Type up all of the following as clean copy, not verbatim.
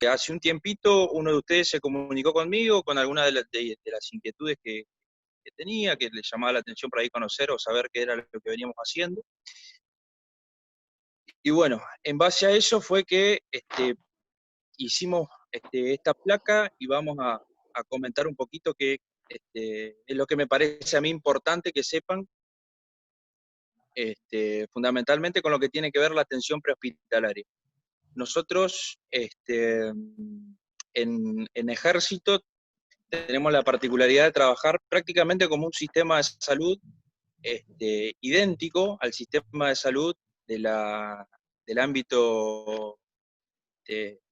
hace un tiempito uno de ustedes se comunicó conmigo con alguna de las inquietudes que tenía, que le llamaba la atención por ahí conocer o saber qué era lo que veníamos haciendo. Y bueno, en base a eso fue que hicimos esta placa y vamos a comentar un poquito que es lo que me parece a mí importante que sepan, fundamentalmente con lo que tiene que ver la atención prehospitalaria. Nosotros en Ejército tenemos la particularidad de trabajar prácticamente como un sistema de salud idéntico al sistema de salud del ámbito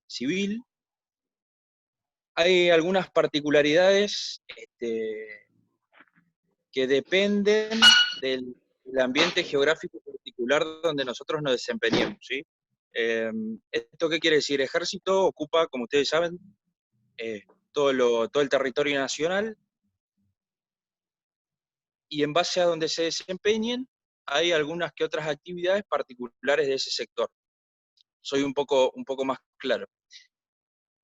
civil. Hay algunas particularidades que dependen del ambiente geográfico particular donde nosotros nos desempeñemos, ¿sí? ¿Esto qué quiere decir? Ejército ocupa, como ustedes saben, todo el territorio nacional, y en base a donde se desempeñen, hay algunas que otras actividades particulares de ese sector. Soy un poco más claro.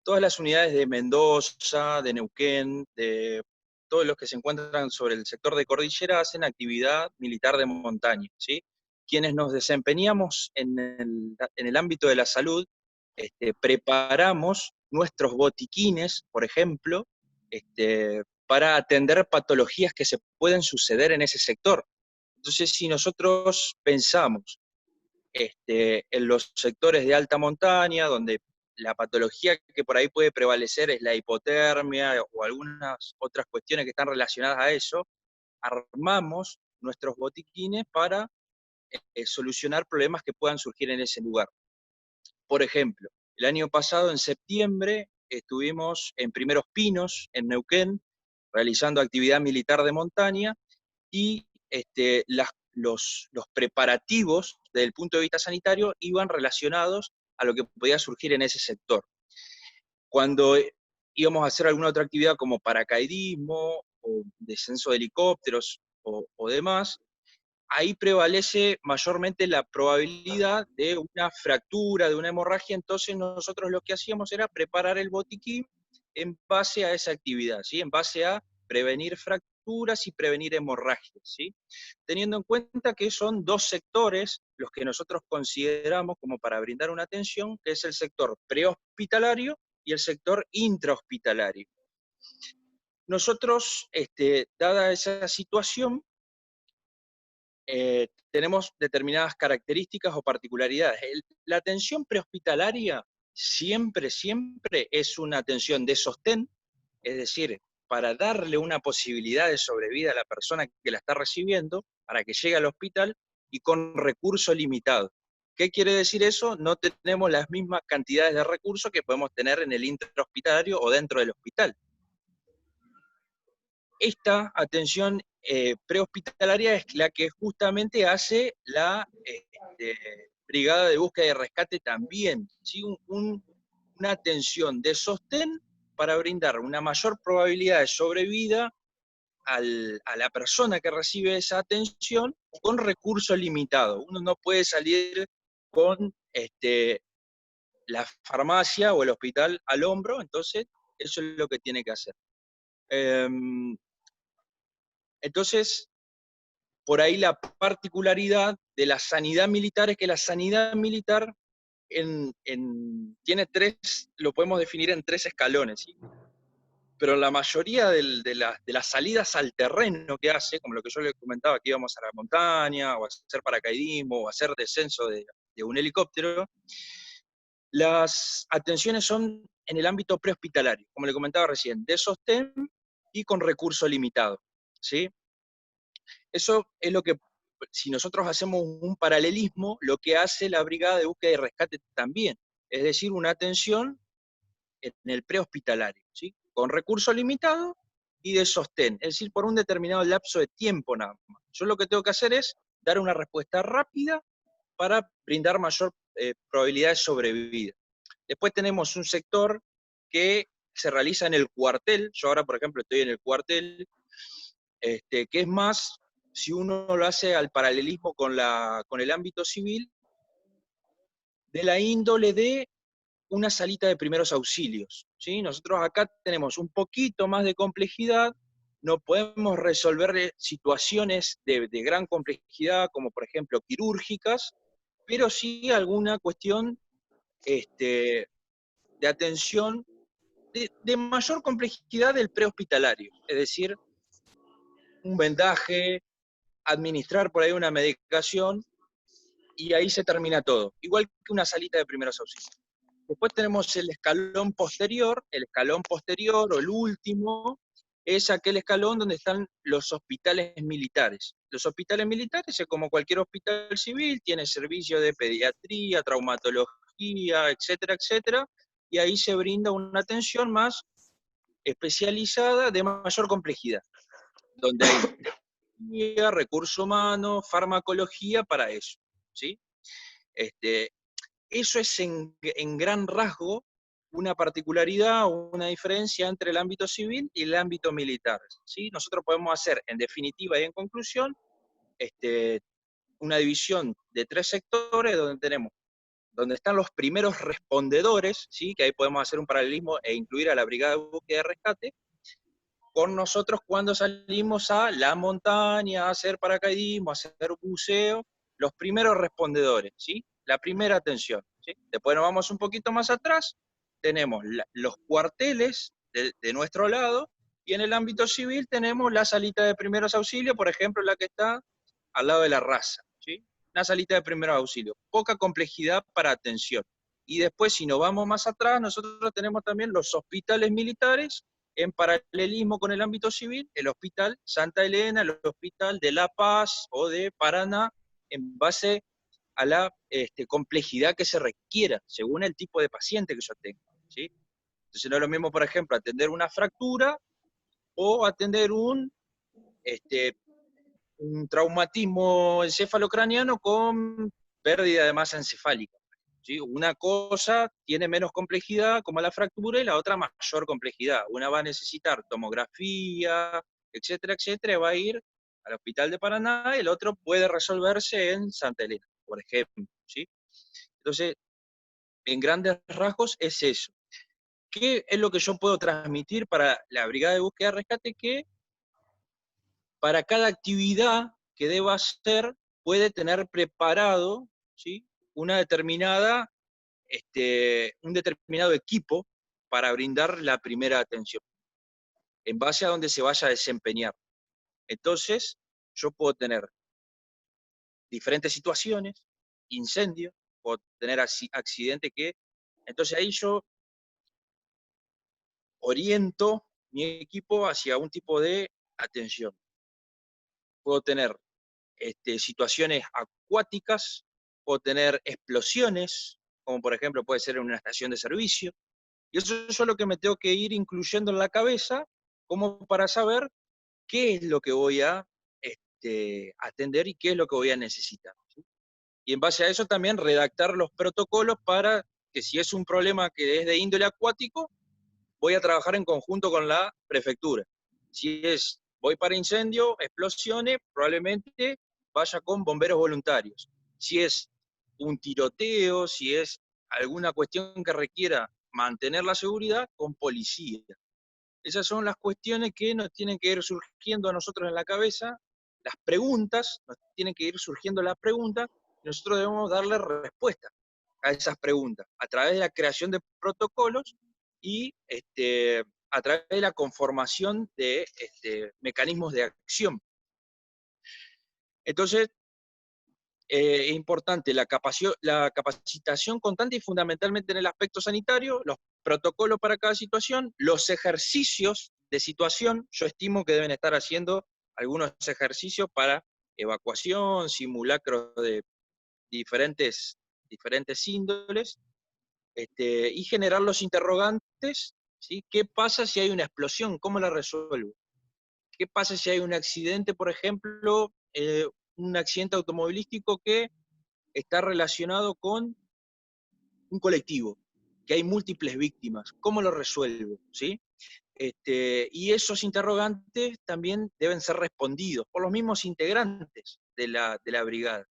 Todas las unidades de Mendoza, de Neuquén, de todos los que se encuentran sobre el sector de cordillera hacen actividad militar de montaña, ¿sí? Quienes nos desempeñamos en el ámbito de la salud, preparamos nuestros botiquines, por ejemplo, para atender patologías que se pueden suceder en ese sector. Entonces, si nosotros pensamos en los sectores de alta montaña, donde la patología que por ahí puede prevalecer es la hipotermia o algunas otras cuestiones que están relacionadas a eso, armamos nuestros botiquines para solucionar problemas que puedan surgir en ese lugar. Por ejemplo, el año pasado, en septiembre, estuvimos en Primeros Pinos, en Neuquén, realizando actividad militar de montaña, y los preparativos desde el punto de vista sanitario iban relacionados a lo que podía surgir en ese sector. Cuando íbamos a hacer alguna otra actividad como paracaidismo o descenso de helicópteros o demás, ahí prevalece mayormente la probabilidad de una fractura, de una hemorragia. Entonces nosotros lo que hacíamos era preparar el botiquín en base a esa actividad, ¿sí? En base a prevenir fracturas y prevenir hemorragias, ¿sí? Teniendo en cuenta que son dos sectores los que nosotros consideramos como para brindar una atención, que es el sector prehospitalario y el sector intrahospitalario. Nosotros, dada esa situación, tenemos determinadas características o particularidades. La atención prehospitalaria siempre es una atención de sostén, es decir, para darle una posibilidad de sobrevida a la persona que la está recibiendo, para que llegue al hospital, y con recurso limitado. ¿Qué quiere decir eso? No tenemos las mismas cantidades de recursos que podemos tener en el intrahospitalario o dentro del hospital. Esta atención prehospitalaria es la que justamente hace la Brigada de Búsqueda y Rescate también, ¿sí? Una atención de sostén para brindar una mayor probabilidad de sobrevida a la persona que recibe esa atención con recursos limitados. Uno no puede salir con la farmacia o el hospital al hombro, entonces eso es lo que tiene que hacer. Entonces, por ahí la particularidad de la sanidad militar es que la sanidad militar tiene lo podemos definir en tres escalones, ¿sí? Pero la mayoría de las salidas al terreno que hace, como lo que yo les comentaba, que íbamos a la montaña, o a hacer paracaidismo, o a hacer descenso de un helicóptero, las atenciones son en el ámbito prehospitalario, como le comentaba recién, de sostén y con recurso limitado, ¿sí? Eso es lo que, si nosotros hacemos un paralelismo, lo que hace la Brigada de Búsqueda y Rescate también, es decir, una atención en el prehospitalario, ¿sí? Con recurso limitado y de sostén, es decir, por un determinado lapso de tiempo nada más. Yo lo que tengo que hacer es dar una respuesta rápida para brindar mayor probabilidad de sobrevida. Después tenemos un sector que se realiza en el cuartel. Yo ahora, por ejemplo, estoy en el cuartel, que es más, si uno lo hace al paralelismo con el ámbito civil, de la índole de una salita de primeros auxilios, ¿sí? Nosotros acá tenemos un poquito más de complejidad, no podemos resolver situaciones de gran complejidad, como por ejemplo quirúrgicas, pero sí alguna cuestión de atención de mayor complejidad del prehospitalario, es decir, un vendaje, administrar por ahí una medicación, y ahí se termina todo, igual que una salita de primeros auxilios. Después tenemos el escalón posterior o el último, es aquel escalón donde están los hospitales militares. Los hospitales militares es como cualquier hospital civil, tiene servicio de pediatría, traumatología, etcétera, etcétera, y ahí se brinda una atención más especializada de mayor complejidad, donde hay tecnología, recursos humanos, farmacología para eso, ¿sí? Este, Eso es en gran rasgo una particularidad o una diferencia entre el ámbito civil y el ámbito militar, ¿sí? Nosotros podemos hacer, en definitiva y en conclusión, una división de 3 sectores donde están los primeros respondedores, ¿sí? Que ahí podemos hacer un paralelismo e incluir a la Brigada de Búsqueda y Rescate, con nosotros cuando salimos a la montaña, a hacer paracaidismo, a hacer buceo, los primeros respondedores, ¿sí? La primera atención, ¿sí? Después nos vamos un poquito más atrás, tenemos los cuarteles de nuestro lado, y en el ámbito civil tenemos la salita de primeros auxilios, por ejemplo, la que está al lado de la raza, ¿sí? Una salita de primeros auxilios, poca complejidad para atención. Y después, si nos vamos más atrás, nosotros tenemos también los hospitales militares, en paralelismo con el ámbito civil, el Hospital Santa Elena, el Hospital de La Paz o de Paraná, en base a la complejidad que se requiera, según el tipo de paciente que yo tenga, ¿sí? Entonces no es lo mismo, por ejemplo, atender una fractura o atender este, un traumatismo encefalocraniano con pérdida de masa encefálica, ¿sí? Una cosa tiene menos complejidad, como la fractura, y la otra mayor complejidad. Una va a necesitar tomografía, etcétera, etcétera, y va a ir al Hospital de Paraná, y el otro puede resolverse en Santa Elena, por ejemplo, ¿sí? Entonces, en grandes rasgos es eso. ¿Qué es lo que yo puedo transmitir para la Brigada de Búsqueda y Rescate? Que para cada actividad que deba hacer, puede tener preparado, ¿sí? una determinada, un determinado equipo para brindar la primera atención, en base a donde se vaya a desempeñar. Entonces, yo puedo tener diferentes situaciones, incendios, puedo tener accidentes que... Entonces ahí yo oriento mi equipo hacia un tipo de atención. Puedo tener situaciones acuáticas, puedo tener explosiones, como por ejemplo puede ser en una estación de servicio, y eso es lo que me tengo que ir incluyendo en la cabeza, como para saber qué es lo que voy a atender y qué es lo que voy a necesitar, ¿sí? Y en base a eso también redactar los protocolos para que si es un problema que es de índole acuático, voy a trabajar en conjunto con la prefectura. Si voy para incendio, explosiones, probablemente vaya con bomberos voluntarios. Si es un tiroteo, si es alguna cuestión que requiera mantener la seguridad, con policía. Esas son las cuestiones que nos tienen que ir surgiendo a nosotros en la cabeza, las preguntas, nos tienen que ir surgiendo las preguntas, y nosotros debemos darle respuesta a esas preguntas, a través de la creación de protocolos y a través de la conformación de mecanismos de acción. Entonces, es importante la capacitación constante y fundamentalmente en el aspecto sanitario, los protocolos para cada situación, los ejercicios de situación, yo estimo que deben estar haciendo algunos ejercicios para evacuación, simulacros de diferentes índoles, y generar los interrogantes, ¿sí? ¿Qué pasa si hay una explosión? ¿Cómo la resuelvo? ¿Qué pasa si hay un accidente, por ejemplo, un accidente automovilístico que está relacionado con un colectivo, que hay múltiples víctimas? ¿Cómo lo resuelvo? ¿Sí? Y esos interrogantes también deben ser respondidos por los mismos integrantes de la brigada.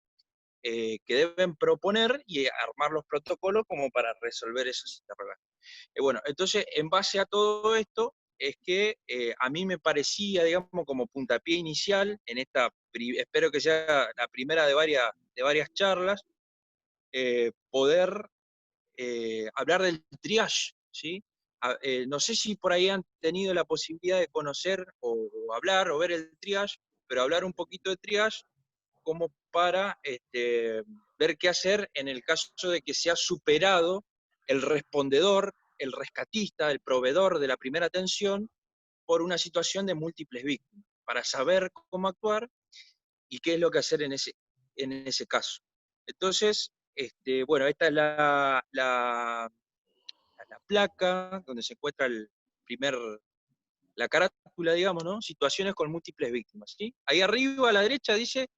que deben proponer y armar los protocolos como para resolver esas interrogantes. Bueno, entonces, en base a todo esto, es que a mí me parecía, digamos, como puntapié inicial, en esta, espero que sea la primera de varias charlas, poder hablar del triage, ¿sí? No sé si por ahí han tenido la posibilidad de conocer o hablar o ver el triage, pero hablar un poquito de triage como para ver qué hacer en el caso de que se ha superado el respondedor, el rescatista, el proveedor de la primera atención por una situación de múltiples víctimas, para saber cómo actuar y qué es lo que hacer en ese caso. Entonces, bueno, esta es la placa donde se encuentra la carátula, digamos, ¿no? Situaciones con múltiples víctimas, ¿sí? Ahí arriba a la derecha dice,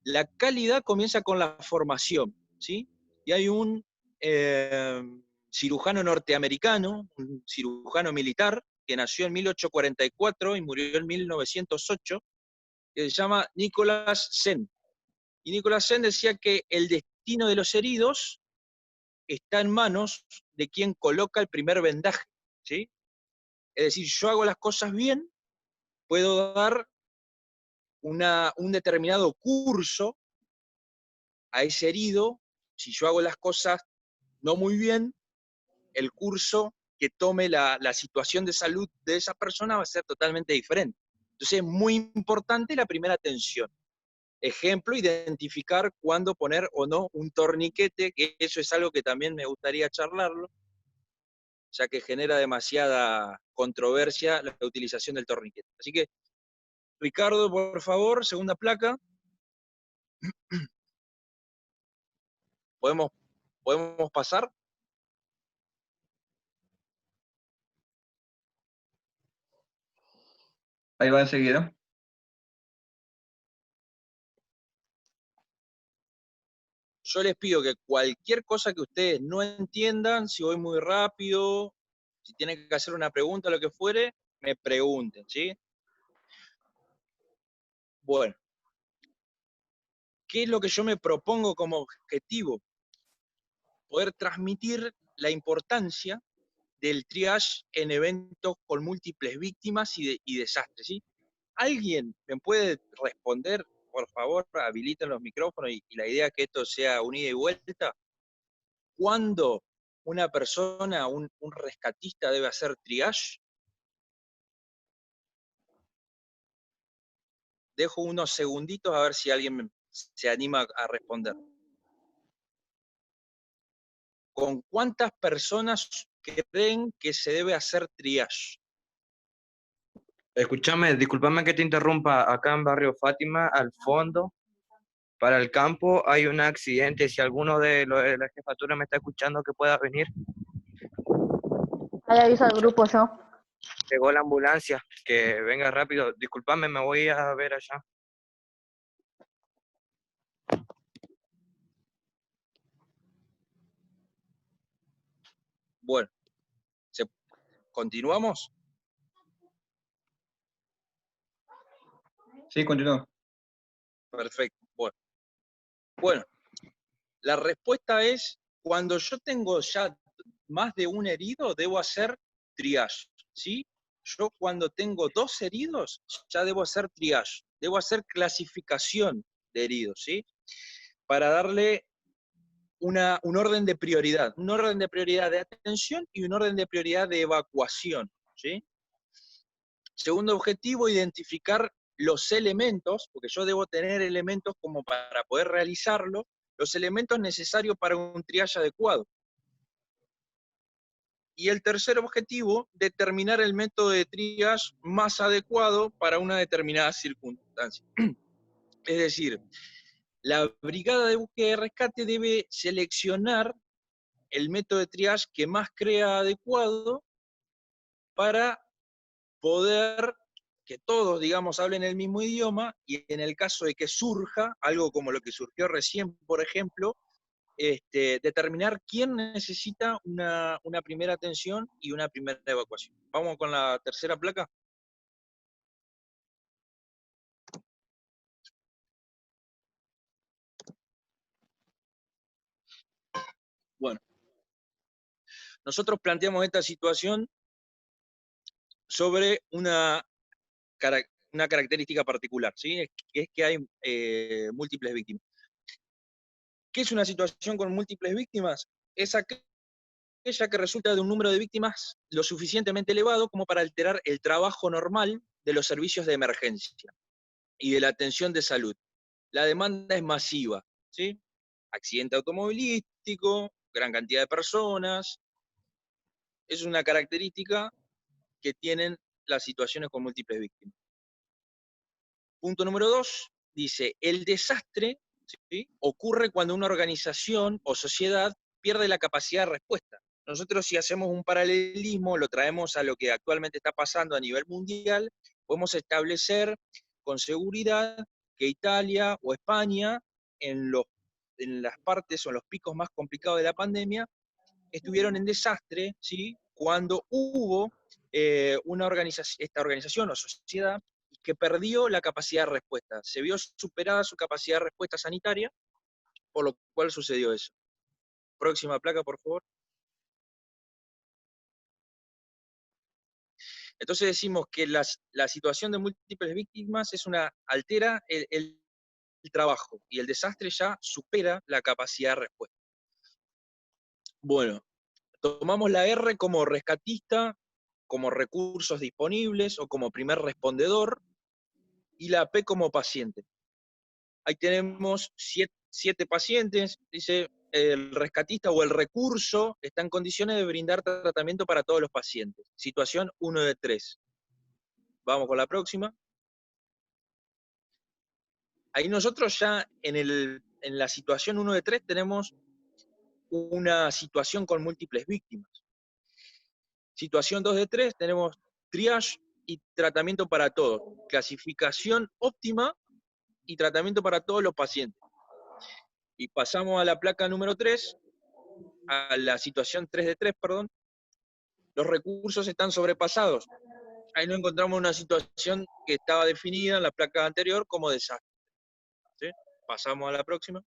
la calidad comienza con la formación, ¿sí? Y hay un cirujano norteamericano, un cirujano militar, que nació en 1844 y murió en 1908, que se llama Nicholas Sen. Y Nicholas Sen decía que el destino de los heridos está en manos de quien coloca el primer vendaje, ¿sí? Es decir, yo hago las cosas bien, puedo dar un determinado curso a ese herido. Si yo hago las cosas no muy bien, el curso que tome la situación de salud de esa persona va a ser totalmente diferente. Entonces es muy importante la primera atención. Ejemplo, identificar cuándo poner o no un torniquete, que eso es algo que también me gustaría charlarlo, ya que genera demasiada controversia la utilización del torniquete. Así que, Ricardo, por favor, segunda placa. ¿Podemos, podemos pasar? Ahí va enseguida. Yo les pido que cualquier cosa que ustedes no entiendan, si voy muy rápido, si tienen que hacer una pregunta, lo que fuere, me pregunten, ¿sí? Bueno, ¿qué es lo que yo me propongo como objetivo? Poder transmitir la importancia del triage en eventos con múltiples víctimas y desastres, ¿sí? ¿Alguien me puede responder, por favor? Habiliten los micrófonos y la idea es que esto sea un ida y vuelta. ¿Cuándo una persona, un rescatista debe hacer triage? Dejo unos segunditos a ver si alguien se anima a responder. ¿Con cuántas personas creen que se debe hacer triage? Escúchame, discúlpame que te interrumpa. Acá en Barrio Fátima, al fondo, para el campo, hay un accidente. Si alguno de los de la jefatura me está escuchando, que pueda venir. Ahí avisa al grupo yo. Llegó la ambulancia, que venga rápido. Discúlpame, me voy a ver allá. Bueno, ¿continuamos? Sí, continúo. Perfecto. Bueno, la respuesta es, cuando yo tengo ya más de un herido, debo hacer triage, ¿sí? Yo cuando tengo 2 heridos, ya debo hacer triage, debo hacer clasificación de heridos, ¿sí? Para darle un orden de prioridad, un orden de prioridad de atención y un orden de prioridad de evacuación, ¿sí? Segundo objetivo, identificar los elementos, porque yo debo tener elementos como para poder realizarlo, los elementos necesarios para un triage adecuado. Y el tercer objetivo, determinar el método de triage más adecuado para una determinada circunstancia. Es decir, la brigada de búsqueda y rescate debe seleccionar el método de triage que más crea adecuado para poder que todos, digamos, hablen el mismo idioma, y en el caso de que surja algo como lo que surgió recién, por ejemplo, determinar quién necesita una primera atención y una primera evacuación. Vamos con la tercera placa. Bueno, nosotros planteamos esta situación sobre una característica particular, ¿sí? Que es que hay múltiples víctimas. ¿Qué es una situación con múltiples víctimas? Es aquella que resulta de un número de víctimas lo suficientemente elevado como para alterar el trabajo normal de los servicios de emergencia y de la atención de salud. La demanda es masiva, ¿sí? Accidente automovilístico, gran cantidad de personas. Es una característica que tienen las situaciones con múltiples víctimas. Punto número 2, dice, el desastre, ¿sí?, ocurre cuando una organización o sociedad pierde la capacidad de respuesta. Nosotros, si hacemos un paralelismo, lo traemos a lo que actualmente está pasando a nivel mundial, podemos establecer con seguridad que Italia o España, en las partes o en los picos más complicados de la pandemia, estuvieron en desastre, ¿sí?, cuando hubo esta organización o sociedad que perdió la capacidad de respuesta. Se vio superada su capacidad de respuesta sanitaria, por lo cual sucedió eso. Próxima placa, por favor. Entonces decimos que la situación de múltiples víctimas altera el trabajo, y el desastre ya supera la capacidad de respuesta. Bueno, tomamos la R como rescatista, como recursos disponibles o como primer respondedor, y la P como paciente. Ahí tenemos 7 pacientes, dice, el rescatista o el recurso está en condiciones de brindar tratamiento para todos los pacientes. Situación 1 de 3. Vamos con la próxima. Ahí nosotros ya en la situación 1 de 3 tenemos una situación con múltiples víctimas. Situación 2 de 3 tenemos triage y tratamiento para todos. Clasificación óptima y tratamiento para todos los pacientes. Y pasamos a la placa número 3, a la situación 3 de 3, perdón. Los recursos están sobrepasados. Ahí no encontramos una situación que estaba definida en la placa anterior como desastre, ¿sí? Pasamos a la próxima.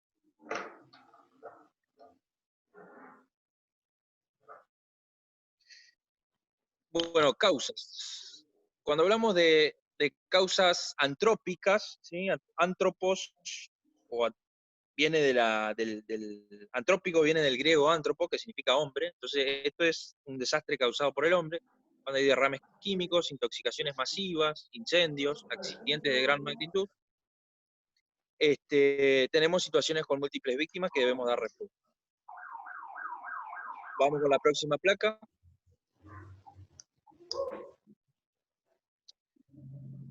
Bueno, causas. Cuando hablamos de causas antrópicas, ¿sí? Antropos, viene del antrópico, viene del griego antropo, que significa hombre. Entonces, esto es un desastre causado por el hombre, cuando hay derrames químicos, intoxicaciones masivas, incendios, accidentes de gran magnitud. Tenemos situaciones con múltiples víctimas que debemos dar respuesta. Vamos con la próxima placa.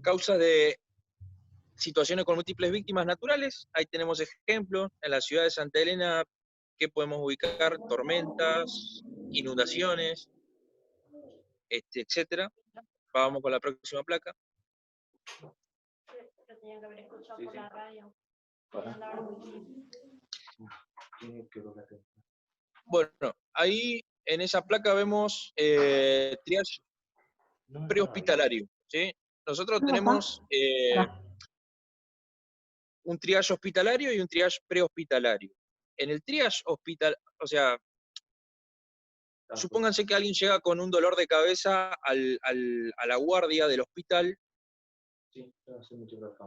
Causas de situaciones con múltiples víctimas naturales. Ahí tenemos ejemplos. En la ciudad de Santa Elena, ¿qué podemos ubicar? Tormentas, inundaciones, etcétera. Vamos con la próxima placa. Lo tenían que haber escuchado por la radio. Bueno, ahí en esa placa vemos triage prehospitalario, ¿sí? Nosotros tenemos un triage hospitalario y un triage prehospitalario. En el triage o sea, supónganse que alguien llega con un dolor de cabeza a la guardia del hospital,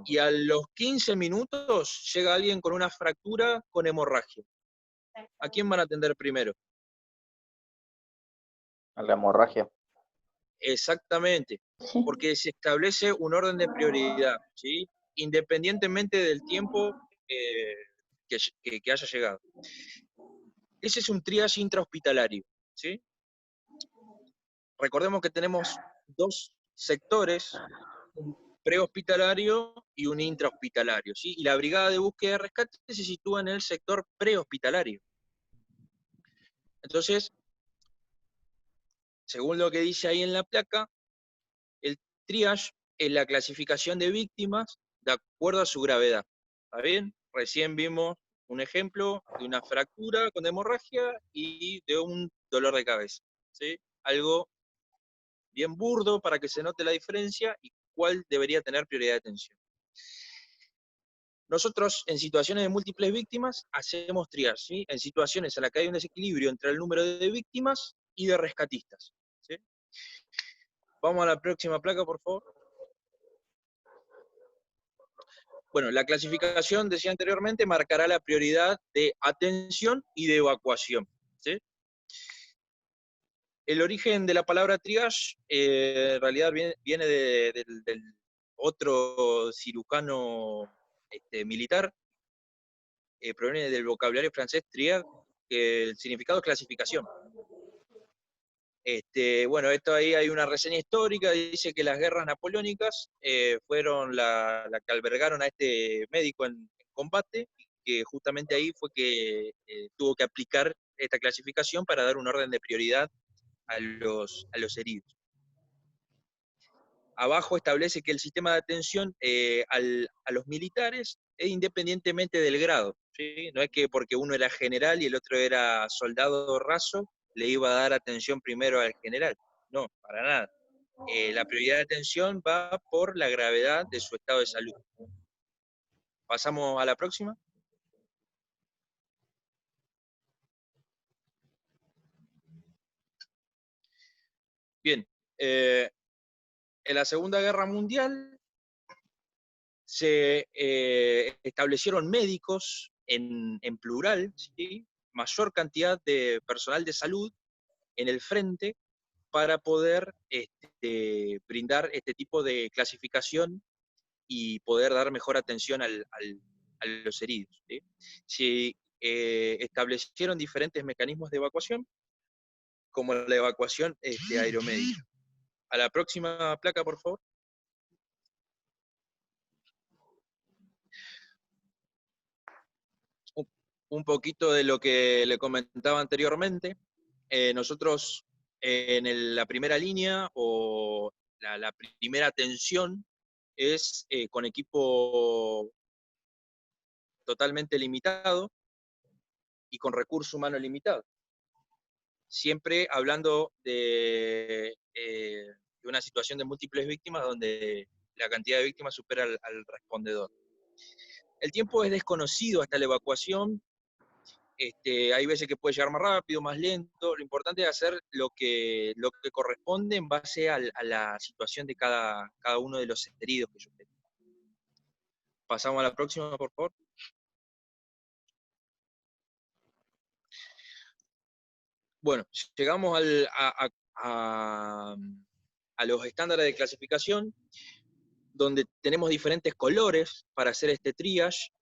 y a los 15 minutos llega alguien con una fractura con hemorragia. ¿A quién van a atender primero? A la hemorragia. Exactamente, porque se establece un orden de prioridad, ¿sí? Independientemente del tiempo que haya llegado. Ese es un triage intrahospitalario, ¿sí? Recordemos que tenemos 2 sectores, un prehospitalario y un intrahospitalario, ¿sí? Y la brigada de búsqueda y rescate se sitúa en el sector prehospitalario. Entonces, según lo que dice ahí en la placa, el triage es la clasificación de víctimas de acuerdo a su gravedad. ¿Está bien? Recién vimos un ejemplo de una fractura con hemorragia y de un dolor de cabeza, ¿sí? Algo bien burdo para que se note la diferencia y cuál debería tener prioridad de atención. Nosotros, en situaciones de múltiples víctimas, hacemos triage, ¿sí? En situaciones en las que hay un desequilibrio entre el número de víctimas y de rescatistas, ¿sí? Vamos a la próxima placa, por favor. Bueno, la clasificación, decía anteriormente, marcará la prioridad de atención y de evacuación, ¿sí? El origen de la palabra triage, en realidad viene del otro cirujano militar, proviene del vocabulario francés triage, que el significado es clasificación. Bueno, esto ahí hay una reseña histórica, dice que las guerras napoleónicas fueron la que albergaron a este médico en combate, y que justamente ahí fue que tuvo que aplicar esta clasificación para dar un orden de prioridad a los heridos. Abajo establece que el sistema de atención a los militares es independientemente del grado, ¿sí? No es que porque uno era general y el otro era soldado raso, le iba a dar atención primero al general. No, para nada. La prioridad de atención va por la gravedad de su estado de salud. ¿Pasamos a la próxima? Bien. En la Segunda Guerra Mundial se establecieron médicos en plural, ¿sí? Mayor cantidad de personal de salud en el frente para poder brindar este tipo de clasificación y poder dar mejor atención a los heridos, ¿sí? Se establecieron diferentes mecanismos de evacuación, como la evacuación aeromédica. A la próxima placa, por favor. Un poquito de lo que le comentaba anteriormente. Nosotros en la primera línea o la primera atención es con equipo totalmente limitado y con recurso humano limitado. Siempre hablando de una situación de múltiples víctimas donde la cantidad de víctimas supera al respondedor. El tiempo es desconocido hasta la evacuación. Hay veces que puede llegar más rápido, más lento. Lo importante es hacer lo que corresponde en base a la situación de cada uno de los heridos que yo tengo. Pasamos a la próxima, por favor. Bueno, llegamos a los estándares de clasificación, donde tenemos diferentes colores para hacer este triage.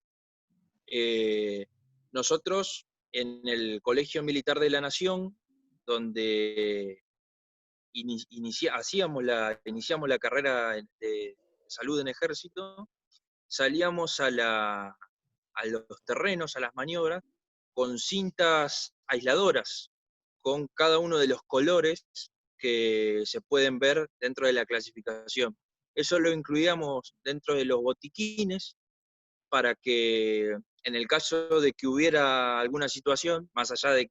Nosotros, en el Colegio Militar de la Nación, donde iniciamos la carrera de salud en ejército, salíamos a los terrenos, a las maniobras, con cintas aisladoras, con cada uno de los colores que se pueden ver dentro de la clasificación. Eso lo incluíamos dentro de los botiquines para que en el caso de que hubiera alguna situación, más allá de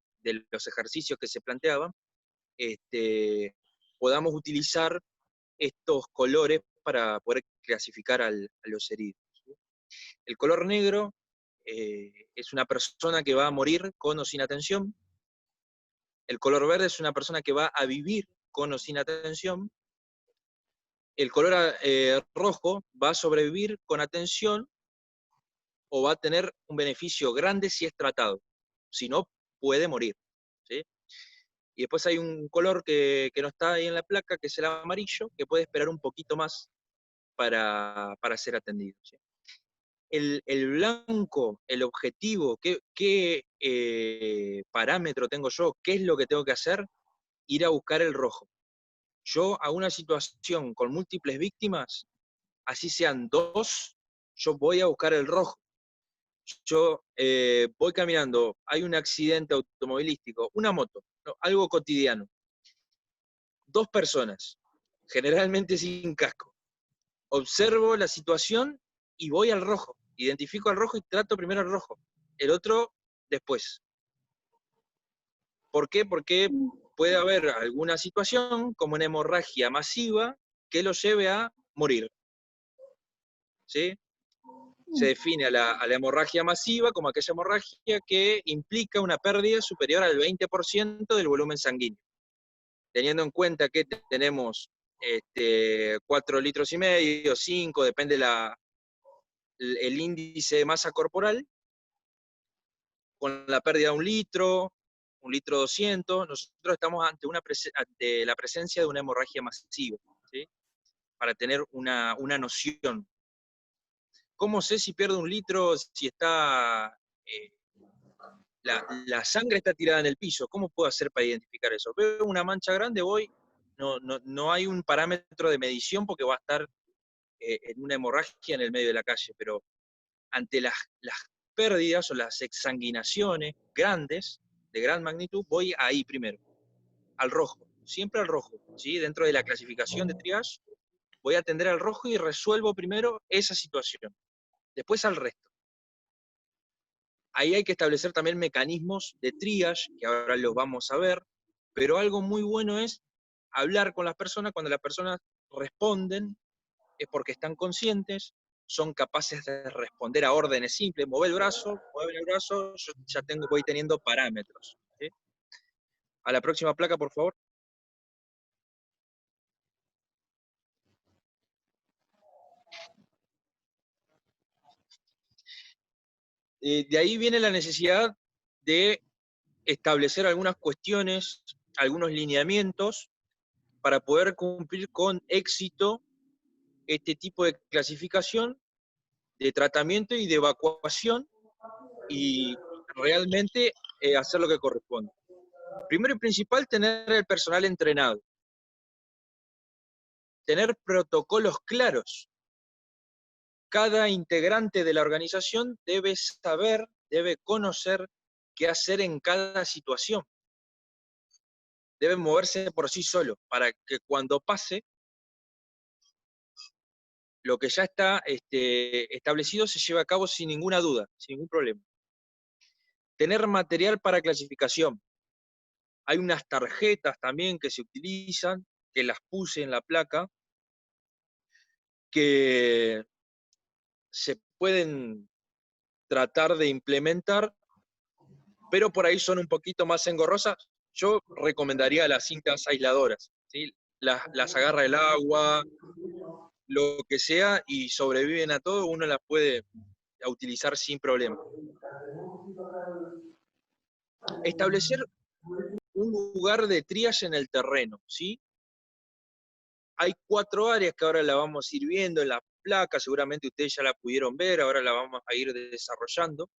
los ejercicios que se planteaban, podamos utilizar estos colores para poder clasificar a los heridos. El color negro es una persona que va a morir con o sin atención. El color verde es una persona que va a vivir con o sin atención. El color rojo va a sobrevivir con atención o va a tener un beneficio grande si es tratado. Si no, puede morir, ¿sí? Y después hay un color que no está ahí en la placa, que es el amarillo, que puede esperar un poquito más para ser atendido, ¿sí? El blanco, el objetivo, ¿qué parámetro tengo yo? ¿Qué es lo que tengo que hacer? Ir a buscar el rojo. Yo a una situación con múltiples víctimas, así sean 2, yo voy a buscar el rojo. Yo voy caminando, hay un accidente automovilístico, una moto, ¿no? Algo cotidiano. 2 personas, generalmente sin casco. Observo la situación y voy al rojo. Identifico al rojo y trato primero al rojo. El otro después. ¿Por qué? Porque puede haber alguna situación, como una hemorragia masiva, que lo lleve a morir. ¿Sí? Se define a la hemorragia masiva como aquella hemorragia que implica una pérdida superior al 20% del volumen sanguíneo. Teniendo en cuenta que tenemos 4 litros y medio, 5, depende el índice de masa corporal, con la pérdida de 1 litro 200, nosotros estamos ante la presencia de una hemorragia masiva, ¿sí? Para tener una noción. ¿Cómo sé si pierdo 1 litro, si está la sangre está tirada en el piso? ¿Cómo puedo hacer para identificar eso? Veo una mancha grande, no hay un parámetro de medición porque va a estar en una hemorragia en el medio de la calle, pero ante las pérdidas o las exsanguinaciones grandes, de gran magnitud, voy ahí primero, al rojo, siempre al rojo, ¿sí? Dentro de la clasificación de triage, voy a atender al rojo y resuelvo primero esa situación, después al resto. Ahí hay que establecer también mecanismos de triage, que ahora los vamos a ver, pero algo muy bueno es hablar con las personas. Cuando las personas responden, es porque están conscientes, son capaces de responder a órdenes simples, mueve el brazo, yo ya voy teniendo parámetros, ¿sí? A la próxima placa, por favor. De ahí viene la necesidad de establecer algunas cuestiones, algunos lineamientos, para poder cumplir con éxito este tipo de clasificación, de tratamiento y de evacuación, y realmente hacer lo que corresponde. Primero y principal, tener el personal entrenado. Tener protocolos claros. Cada integrante de la organización debe saber, debe conocer qué hacer en cada situación. Debe moverse por sí solo, para que cuando pase, lo que ya está establecido se lleve a cabo sin ninguna duda, sin ningún problema. Tener material para clasificación. Hay unas tarjetas también que se utilizan, que las puse en la placa, que se pueden tratar de implementar, pero por ahí son un poquito más engorrosas. Yo recomendaría las cintas aisladoras, ¿sí? Las agarra el agua, lo que sea, y sobreviven a todo, uno las puede utilizar sin problema. Establecer un lugar de triage en el terreno, ¿sí? Hay 4 áreas que ahora la vamos a ir viendo en la placa, seguramente ustedes ya la pudieron ver, ahora la vamos a ir desarrollando.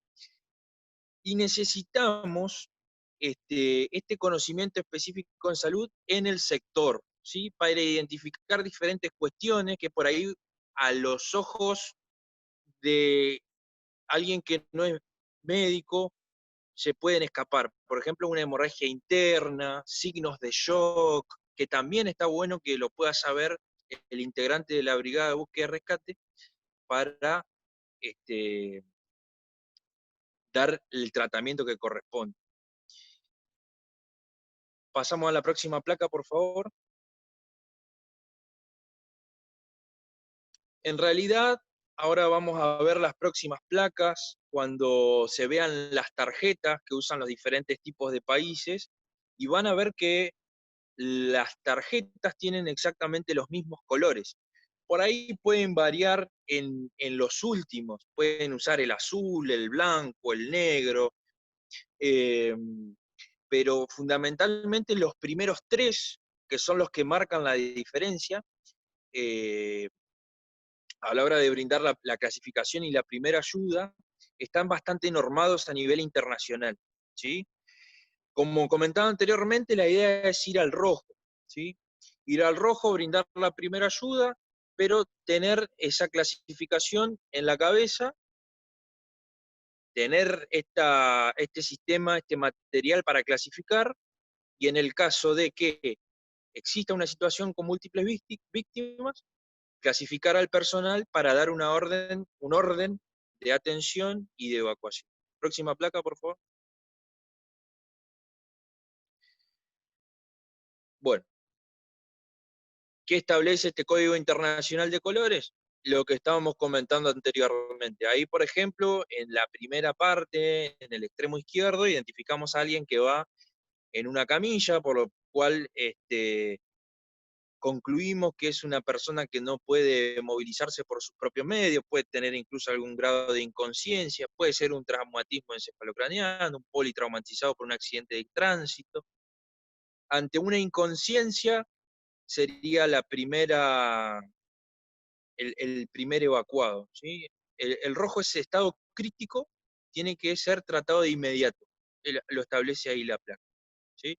Y necesitamos este conocimiento específico en salud en el sector, ¿sí? Para identificar diferentes cuestiones que por ahí a los ojos de alguien que no es médico se pueden escapar. Por ejemplo, una hemorragia interna, signos de shock, que también está bueno que lo pueda saber el integrante de la brigada de búsqueda y rescate para dar el tratamiento que corresponde. Pasamos a la próxima placa, por favor. En realidad, ahora vamos a ver las próximas placas cuando se vean las tarjetas que usan los diferentes tipos de países, y van a ver que las tarjetas tienen exactamente los mismos colores. Por ahí pueden variar en los últimos, pueden usar el azul, el blanco, el negro, pero fundamentalmente los primeros 3, que son los que marcan la diferencia, a la hora de brindar la clasificación y la primera ayuda, están bastante normados a nivel internacional, ¿sí? Como comentaba anteriormente, la idea es ir al rojo, ¿sí? Ir al rojo, brindar la primera ayuda, pero tener esa clasificación en la cabeza, tener este sistema, este material para clasificar, y en el caso de que exista una situación con múltiples víctimas, clasificar al personal para dar un orden de atención y de evacuación. Próxima placa, por favor. Bueno, ¿qué establece este Código Internacional de Colores? lo que estábamos comentando anteriormente. Ahí, por ejemplo, en la primera parte, en el extremo izquierdo, identificamos a alguien que va en una camilla, por lo cual concluimos que es una persona que no puede movilizarse por sus propios medios, puede tener incluso algún grado de inconsciencia, puede ser un traumatismo encefalocraniano, un politraumatizado por un accidente de tránsito. Ante una inconsciencia sería el primer evacuado, ¿sí? El rojo, ese estado crítico, tiene que ser tratado de inmediato. Lo establece ahí la placa, ¿sí?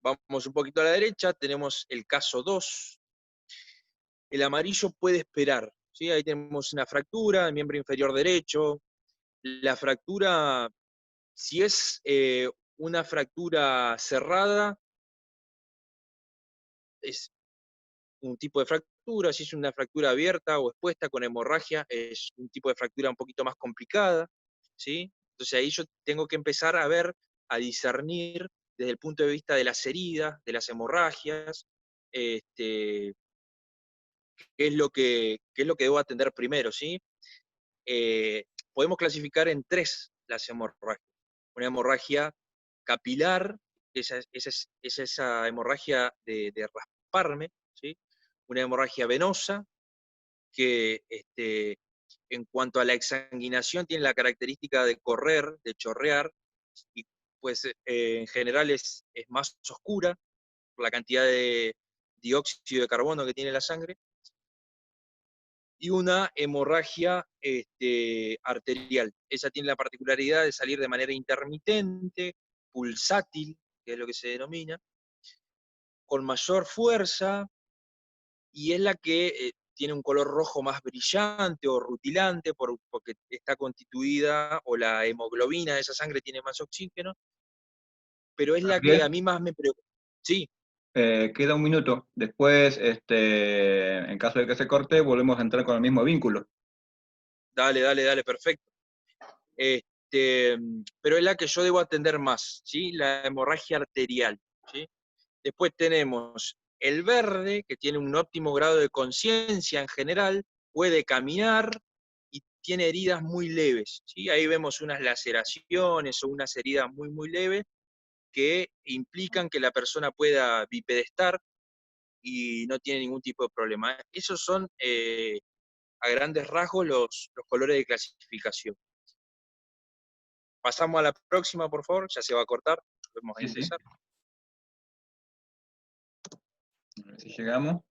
Vamos un poquito a la derecha, tenemos el caso 2. El amarillo puede esperar, ¿sí? Ahí tenemos una fractura, el miembro inferior derecho. La fractura, si es una fractura cerrada, es un tipo de fractura. Si es una fractura abierta o expuesta con hemorragia, es un tipo de fractura un poquito más complicada, ¿sí? Entonces ahí yo tengo que empezar a ver, a discernir desde el punto de vista de las heridas, de las hemorragias, qué es lo que debo atender primero, ¿sí? Podemos clasificar en 3 las hemorragias. Una hemorragia capilar, es esa hemorragia de rasparme, ¿sí? Una hemorragia venosa, que en cuanto a la exsanguinación tiene la característica de correr, de chorrear, y pues en general es más oscura por la cantidad de dióxido de carbono que tiene la sangre. Y una hemorragia arterial. Esa tiene la particularidad de salir de manera intermitente, pulsátil, que es lo que se denomina, con mayor fuerza, y es la que tiene un color rojo más brillante o rutilante, porque está constituida, o la hemoglobina de esa sangre tiene más oxígeno, pero es la que a Gabriel, mí más me preocupa. Sí, queda un minuto. Después, en caso de que se corte, volvemos a entrar con el mismo vínculo. dale, perfecto. Pero es la que yo debo atender más, ¿sí? La hemorragia arterial, ¿sí? Después tenemos el verde, que tiene un óptimo grado de conciencia en general, puede caminar y tiene heridas muy leves, ¿sí? Ahí vemos unas laceraciones o unas heridas muy leves que implican que la persona pueda bipedestar y no tiene ningún tipo de problema. Esos son, a grandes rasgos, los colores de clasificación. Pasamos a la próxima, por favor, ya se va a cortar, vamos a Sí, sí. empezar. A ver si llegamos.